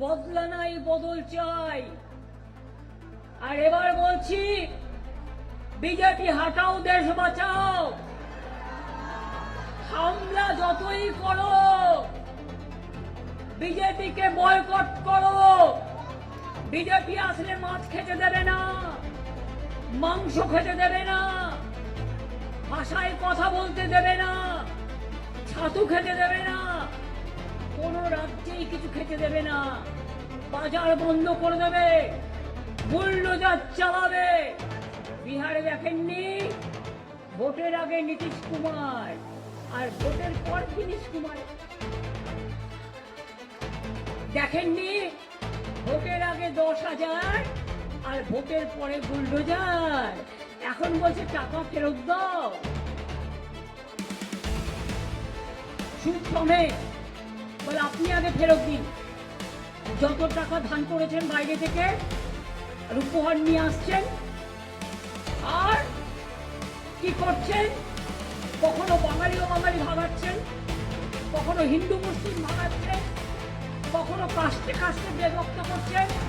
বদলা নাই, বদল চাই। আর এবার বলছি, বিজেপি হাটাও, দেশ বাঁচাও। হামলা যতই করো, বিজেপিকে বয়কট করো। বিজেপি আসলে মাছ খেতে দেবে না, মাংস খেতে দেবে না, ভাষায় কথা বলতে দেবে না, ছাতু খেতে দেবে না, কোন রাজ্যেই কিছু খেতে দেবে না, বাজার বন্ধ করে দেবে, বুলডোজার চালাবে। বিহারে দেখেননি, ভোটের আগে নীতিশ কুমার আর ভোটের পর নীতিশ কুমার। দেখেননি, ভোটের আগে 10,000 আর ভোটের পরে বুলডোজার। এখন বলছে টাকা ফেরত দাও, সুদ সমেত। বলে আপনি আগে ফেরত দিন। যত টাকা ধান করেছেন বাইরে থেকে আর উপহার নিয়ে আসছেন, আর কি করছেন? কখনো বাঙালি ও বাঙালি ভাগাচ্ছেন, কখনো হিন্দু মুসলিম ভাগাচ্ছেন, কখনো কাস্টে কাস্টে বিভক্ত করছেন।